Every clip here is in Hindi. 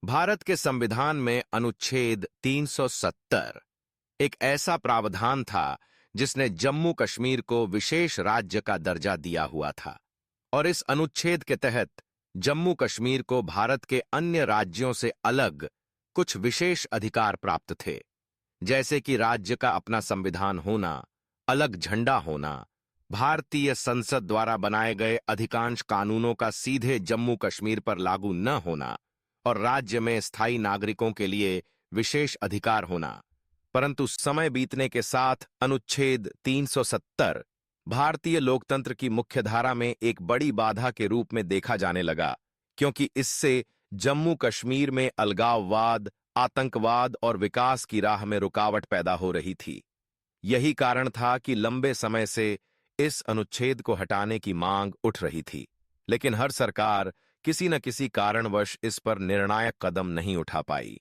भारत के संविधान में अनुच्छेद 370 एक ऐसा प्रावधान था जिसने जम्मू कश्मीर को विशेष राज्य का दर्जा दिया हुआ था और इस अनुच्छेद के तहत जम्मू कश्मीर को भारत के अन्य राज्यों से अलग कुछ विशेष अधिकार प्राप्त थे, जैसे कि राज्य का अपना संविधान होना, अलग झंडा होना, भारतीय संसद द्वारा बनाए गए अधिकांश कानूनों का सीधे जम्मू कश्मीर पर लागू न होना और राज्य में स्थायी नागरिकों के लिए विशेष अधिकार होना। परंतु समय बीतने के साथ अनुच्छेद 370 भारतीय लोकतंत्र की मुख्यधारा में एक बड़ी बाधा के रूप में देखा जाने लगा, क्योंकि इससे जम्मू कश्मीर में अलगाववाद, आतंकवाद और विकास की राह में रुकावट पैदा हो रही थी। यही कारण था कि लंबे समय से इस अनुच्छेद को हटाने की मांग उठ रही थी, लेकिन हर सरकार किसी न किसी कारणवश इस पर निर्णायक कदम नहीं उठा पाई।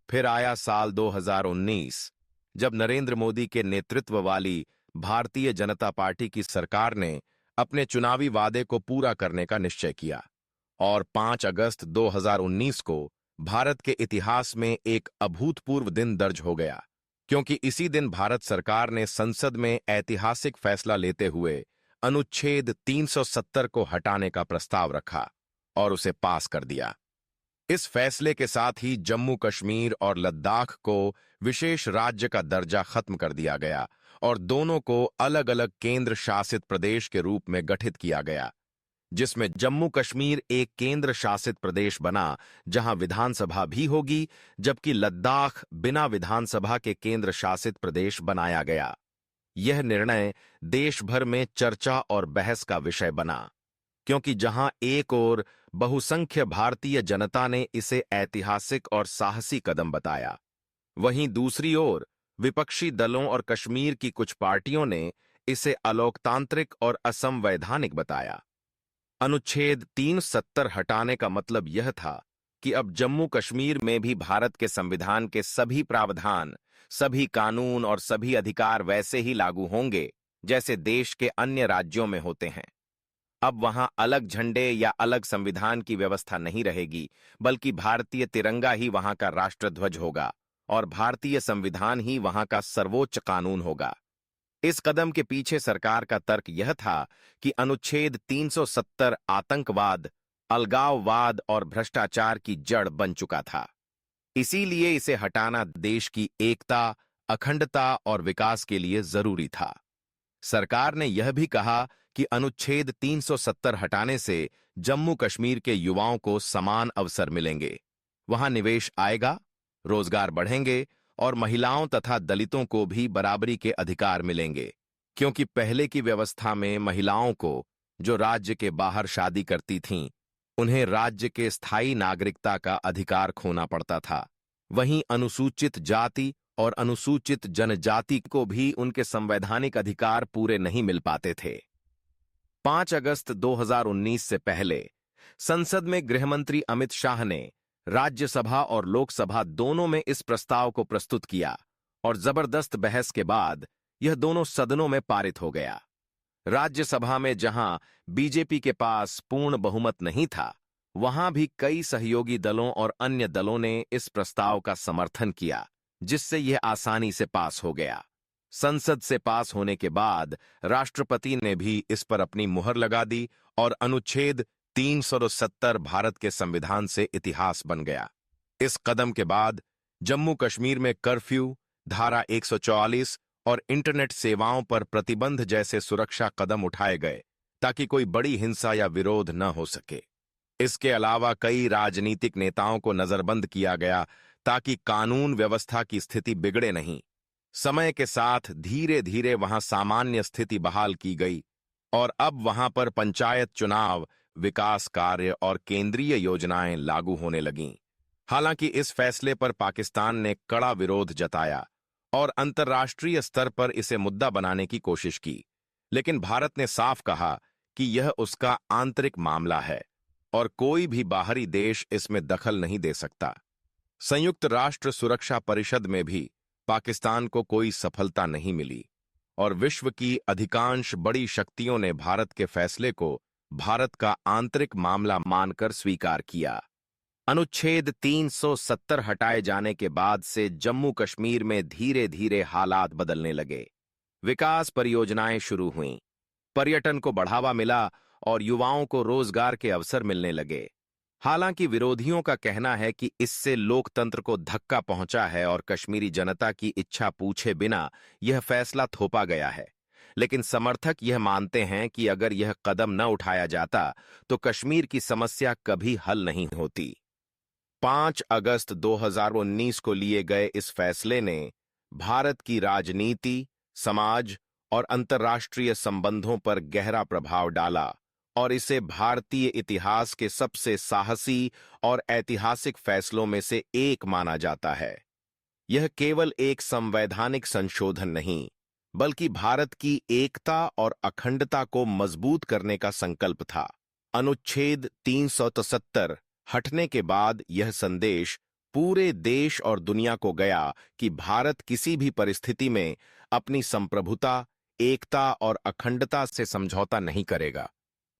फिर आया साल 2019, जब नरेंद्र मोदी के नेतृत्व वाली भारतीय जनता पार्टी की सरकार ने अपने चुनावी वादे को पूरा करने का निश्चय किया और 5 अगस्त 2019 को भारत के इतिहास में एक अभूतपूर्व दिन दर्ज हो गया, क्योंकि इसी दिन भारत सरकार ने संसद में ऐतिहासिक फैसला लेते हुए अनुच्छेद 370 को हटाने का प्रस्ताव रखा और उसे पास कर दिया। इस फैसले के साथ ही जम्मू कश्मीर और लद्दाख को विशेष राज्य का दर्जा खत्म कर दिया गया और दोनों को अलग अलग केंद्र शासित प्रदेश के रूप में गठित किया गया, जिसमें जम्मू कश्मीर एक केंद्र शासित प्रदेश बना जहां विधानसभा भी होगी, जबकि लद्दाख बिना विधानसभा के केंद्र शासित प्रदेश बनाया गया। यह निर्णय देश भर में चर्चा और बहस का विषय बना, क्योंकि जहां एक ओर बहुसंख्य भारतीय जनता ने इसे ऐतिहासिक और साहसी कदम बताया, वहीं दूसरी ओर विपक्षी दलों और कश्मीर की कुछ पार्टियों ने इसे अलोकतांत्रिक और असंवैधानिक बताया। अनुच्छेद 370 हटाने का मतलब यह था कि अब जम्मू कश्मीर में भी भारत के संविधान के सभी प्रावधान, सभी कानून और सभी अधिकार वैसे ही लागू होंगे जैसे देश के अन्य राज्यों में होते हैं। अब वहां अलग झंडे या अलग संविधान की व्यवस्था नहीं रहेगी, बल्कि भारतीय तिरंगा ही वहां का राष्ट्रध्वज होगा और भारतीय संविधान ही वहां का सर्वोच्च कानून होगा। इस कदम के पीछे सरकार का तर्क यह था कि अनुच्छेद 370 आतंकवाद, अलगाववाद और भ्रष्टाचार की जड़ बन चुका था। इसीलिए इसे हटाना देश की एकता, अखंडता और विकास के लिए जरूरी था। सरकार ने यह भी कहा कि अनुच्छेद 370 हटाने से जम्मू कश्मीर के युवाओं को समान अवसर मिलेंगे, वहां निवेश आएगा, रोजगार बढ़ेंगे और महिलाओं तथा दलितों को भी बराबरी के अधिकार मिलेंगे, क्योंकि पहले की व्यवस्था में महिलाओं को, जो राज्य के बाहर शादी करती थीं, उन्हें राज्य के स्थायी नागरिकता का अधिकार खोना पड़ता था। वहीं अनुसूचित जाति और अनुसूचित जनजाति को भी उनके संवैधानिक अधिकार पूरे नहीं मिल पाते थे। 5 अगस्त 2019 से पहले संसद में गृहमंत्री अमित शाह ने राज्यसभा और लोकसभा दोनों में इस प्रस्ताव को प्रस्तुत किया और जबरदस्त बहस के बाद यह दोनों सदनों में पारित हो गया। राज्यसभा में जहां बीजेपी के पास पूर्ण बहुमत नहीं था, वहां भी कई सहयोगी दलों और अन्य दलों ने इस प्रस्ताव का समर्थन किया, जिससे यह आसानी से पास हो गया। संसद से पास होने के बाद राष्ट्रपति ने भी इस पर अपनी मुहर लगा दी और अनुच्छेद 370 भारत के संविधान से इतिहास बन गया। इस कदम के बाद जम्मू कश्मीर में कर्फ्यू, धारा 144 और इंटरनेट सेवाओं पर प्रतिबंध जैसे सुरक्षा कदम उठाए गए ताकि कोई बड़ी हिंसा या विरोध न हो सके। इसके अलावा कई राजनीतिक नेताओं को नजरबंद किया गया ताकि कानून व्यवस्था की स्थिति बिगड़े नहीं। समय के साथ धीरे धीरे वहां सामान्य स्थिति बहाल की गई और अब वहां पर पंचायत चुनाव, विकास कार्य और केंद्रीय योजनाएं लागू होने लगीं। हालांकि इस फैसले पर पाकिस्तान ने कड़ा विरोध जताया और अंतर्राष्ट्रीय स्तर पर इसे मुद्दा बनाने की कोशिश की, लेकिन भारत ने साफ कहा कि यह उसका आंतरिक मामला है और कोई भी बाहरी देश इसमें दखल नहीं दे सकता। संयुक्त राष्ट्र सुरक्षा परिषद में भी पाकिस्तान को कोई सफलता नहीं मिली और विश्व की अधिकांश बड़ी शक्तियों ने भारत के फैसले को भारत का आंतरिक मामला मानकर स्वीकार किया। अनुच्छेद 370 हटाए जाने के बाद से जम्मू कश्मीर में धीरे धीरे हालात बदलने लगे। विकास परियोजनाएं शुरू हुईं, पर्यटन को बढ़ावा मिला और युवाओं को रोजगार के अवसर मिलने लगे। हालांकि विरोधियों का कहना है कि इससे लोकतंत्र को धक्का पहुंचा है और कश्मीरी जनता की इच्छा पूछे बिना यह फैसला थोपा गया है। लेकिन समर्थक यह मानते हैं कि अगर यह कदम न उठाया जाता तो कश्मीर की समस्या कभी हल नहीं होती। 5 अगस्त 2019 को लिए गए इस फैसले ने भारत की राजनीति, समाज और अंतर्राष्ट्रीय संबंधों पर गहरा प्रभाव डाला और इसे भारतीय इतिहास के सबसे साहसी और ऐतिहासिक फैसलों में से एक माना जाता है। यह केवल एक संवैधानिक संशोधन नहीं, बल्कि भारत की एकता और अखंडता को मजबूत करने का संकल्प था। अनुच्छेद 373 हटने के बाद यह संदेश पूरे देश और दुनिया को गया कि भारत किसी भी परिस्थिति में अपनी संप्रभुता, एकता और अखंडता से समझौता नहीं करेगा।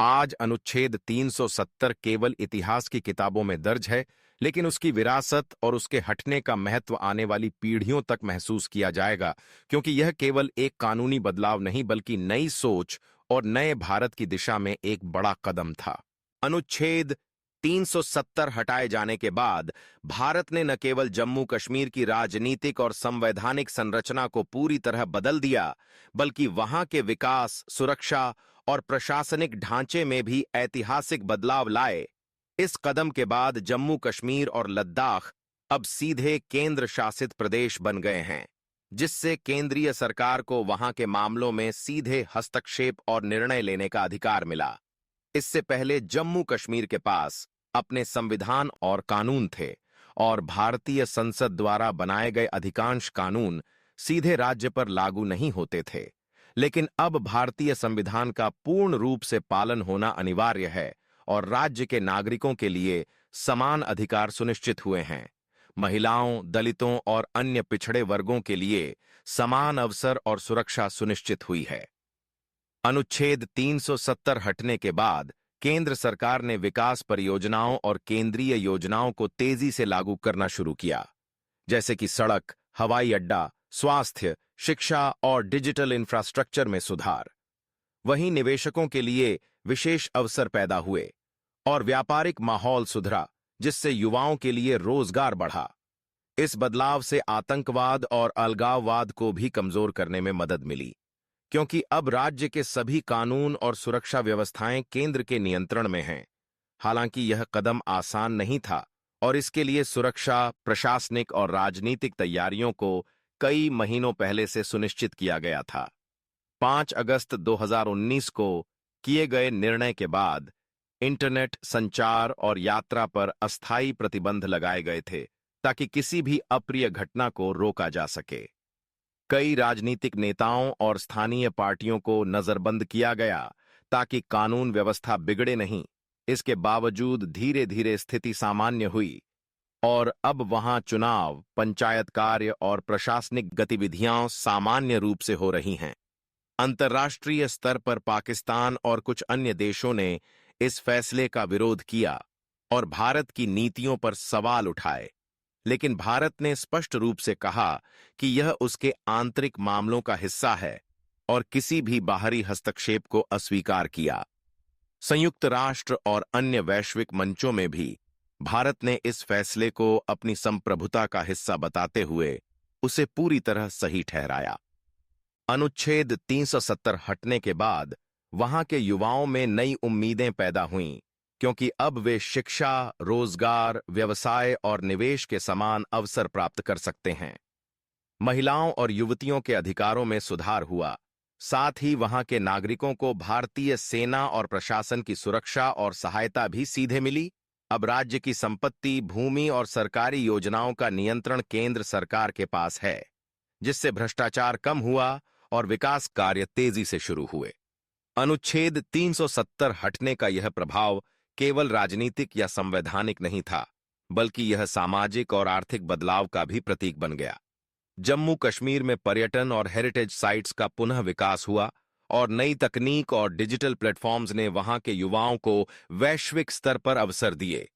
आज अनुच्छेद 370 केवल इतिहास की किताबों में दर्ज है, लेकिन उसकी विरासत और उसके हटने का महत्व आने वाली पीढ़ियों तक महसूस किया जाएगा, क्योंकि यह केवल एक कानूनी बदलाव नहीं बल्कि नई सोच और नए भारत की दिशा में एक बड़ा कदम था। अनुच्छेद 370 हटाए जाने के बाद भारत ने न केवल जम्मू कश्मीर की राजनीतिक और संवैधानिक संरचना को पूरी तरह बदल दिया, बल्कि वहां के विकास, सुरक्षा और प्रशासनिक ढांचे में भी ऐतिहासिक बदलाव लाए। इस कदम के बाद जम्मू कश्मीर और लद्दाख अब सीधे केंद्र शासित प्रदेश बन गए हैं, जिससे केंद्रीय सरकार को वहां के मामलों में सीधे हस्तक्षेप और निर्णय लेने का अधिकार मिला। इससे पहले जम्मू कश्मीर के पास अपने संविधान और कानून थे और भारतीय संसद द्वारा बनाए गए अधिकांश कानून सीधे राज्य पर लागू नहीं होते थे। लेकिन अब भारतीय संविधान का पूर्ण रूप से पालन होना अनिवार्य है और राज्य के नागरिकों के लिए समान अधिकार सुनिश्चित हुए हैं। महिलाओं, दलितों और अन्य पिछड़े वर्गों के लिए समान अवसर और सुरक्षा सुनिश्चित हुई है। अनुच्छेद 370 हटने के बाद केंद्र सरकार ने विकास परियोजनाओं और केंद्रीय योजनाओं को तेजी से लागू करना शुरू किया, जैसे कि सड़क, हवाई अड्डा, स्वास्थ्य, शिक्षा और डिजिटल इंफ्रास्ट्रक्चर में सुधार। वहीं निवेशकों के लिए विशेष अवसर पैदा हुए और व्यापारिक माहौल सुधरा, जिससे युवाओं के लिए रोजगार बढ़ा। इस बदलाव से आतंकवाद और अलगाववाद को भी कमजोर करने में मदद मिली, क्योंकि अब राज्य के सभी कानून और सुरक्षा व्यवस्थाएं केंद्र के नियंत्रण में हैं। हालांकि यह कदम आसान नहीं था और इसके लिए सुरक्षा, प्रशासनिक और राजनीतिक तैयारियों को कई महीनों पहले से सुनिश्चित किया गया था। 5 अगस्त 2019 को किए गए निर्णय के बाद इंटरनेट, संचार और यात्रा पर अस्थायी प्रतिबंध लगाए गए थे, ताकि किसी भी अप्रिय घटना को रोका जा सके। कई राजनीतिक नेताओं और स्थानीय पार्टियों को नजरबंद किया गया ताकि कानून व्यवस्था बिगड़े नहीं। इसके बावजूद धीरे धीरे स्थिति सामान्य हुई और अब वहां चुनाव, पंचायत कार्य और प्रशासनिक गतिविधियां सामान्य रूप से हो रही हैं। अंतर्राष्ट्रीय स्तर पर पाकिस्तान और कुछ अन्य देशों ने इस फैसले का विरोध किया और भारत की नीतियों पर सवाल उठाए, लेकिन भारत ने स्पष्ट रूप से कहा कि यह उसके आंतरिक मामलों का हिस्सा है और किसी भी बाहरी हस्तक्षेप को अस्वीकार किया। संयुक्त राष्ट्र और अन्य वैश्विक मंचों में भी भारत ने इस फैसले को अपनी संप्रभुता का हिस्सा बताते हुए उसे पूरी तरह सही ठहराया। अनुच्छेद 370 हटने के बाद वहां के युवाओं में नई उम्मीदें पैदा हुईं, क्योंकि अब वे शिक्षा, रोजगार, व्यवसाय और निवेश के समान अवसर प्राप्त कर सकते हैं। महिलाओं और युवतियों के अधिकारों में सुधार हुआ। साथ ही वहां के नागरिकों को भारतीय सेना और प्रशासन की सुरक्षा और सहायता भी सीधे मिली। अब राज्य की संपत्ति, भूमि और सरकारी योजनाओं का नियंत्रण केंद्र सरकार के पास है, जिससे भ्रष्टाचार कम हुआ और विकास कार्य तेजी से शुरू हुए। अनुच्छेद 370 हटने का यह प्रभाव केवल राजनीतिक या संवैधानिक नहीं था, बल्कि यह सामाजिक और आर्थिक बदलाव का भी प्रतीक बन गया। जम्मू कश्मीर में पर्यटन और हेरिटेज साइट्स का पुनः विकास हुआ और नई तकनीक और डिजिटल प्लेटफॉर्म्स ने वहां के युवाओं को वैश्विक स्तर पर अवसर दिए।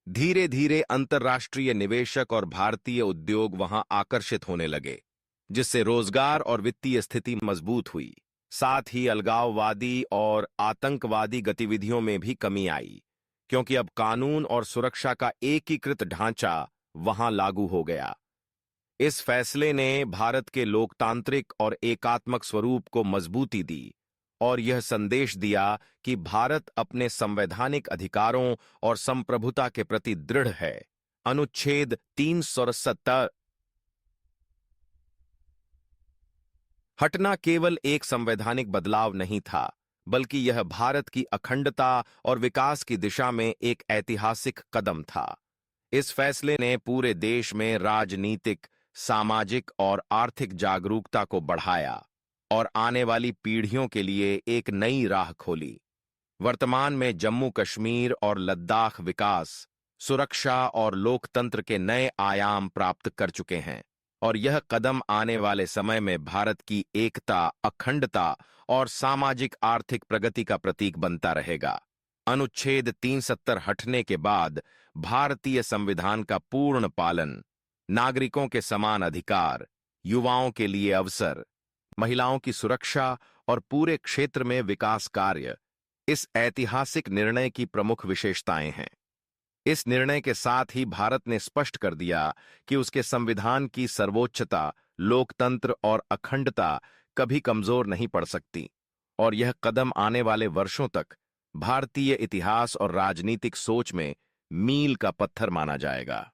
धीरे धीरे अंतर्राष्ट्रीय निवेशक और भारतीय उद्योग वहां आकर्षित होने लगे, जिससे रोजगार और वित्तीय स्थिति मजबूत हुई। साथ ही अलगाववादी और आतंकवादी गतिविधियों में भी कमी आई, क्योंकि अब कानून और सुरक्षा का एकीकृत ढांचा वहां लागू हो गया। इस फैसले ने भारत के लोकतांत्रिक और एकात्मक स्वरूप को मजबूती दी और यह संदेश दिया कि भारत अपने संवैधानिक अधिकारों और संप्रभुता के प्रति दृढ़ है। अनुच्छेद 370 हटना केवल एक संवैधानिक बदलाव नहीं था, बल्कि यह भारत की अखंडता और विकास की दिशा में एक ऐतिहासिक कदम था। इस फैसले ने पूरे देश में राजनीतिक, सामाजिक और आर्थिक जागरूकता को बढ़ाया और आने वाली पीढ़ियों के लिए एक नई राह खोली। वर्तमान में जम्मू कश्मीर और लद्दाख विकास, सुरक्षा और लोकतंत्र के नए आयाम प्राप्त कर चुके हैं और यह कदम आने वाले समय में भारत की एकता, अखंडता और सामाजिक आर्थिक प्रगति का प्रतीक बनता रहेगा। अनुच्छेद 370 हटने के बाद भारतीय संविधान का पूर्ण पालन, नागरिकों के समान अधिकार, युवाओं के लिए अवसर, महिलाओं की सुरक्षा और पूरे क्षेत्र में विकास कार्य इस ऐतिहासिक निर्णय की प्रमुख विशेषताएं हैं। इस निर्णय के साथ ही भारत ने स्पष्ट कर दिया कि उसके संविधान की सर्वोच्चता, लोकतंत्र और अखंडता कभी कमजोर नहीं पड़ सकती और यह कदम आने वाले वर्षों तक भारतीय इतिहास और राजनीतिक सोच में मील का पत्थर माना जाएगा।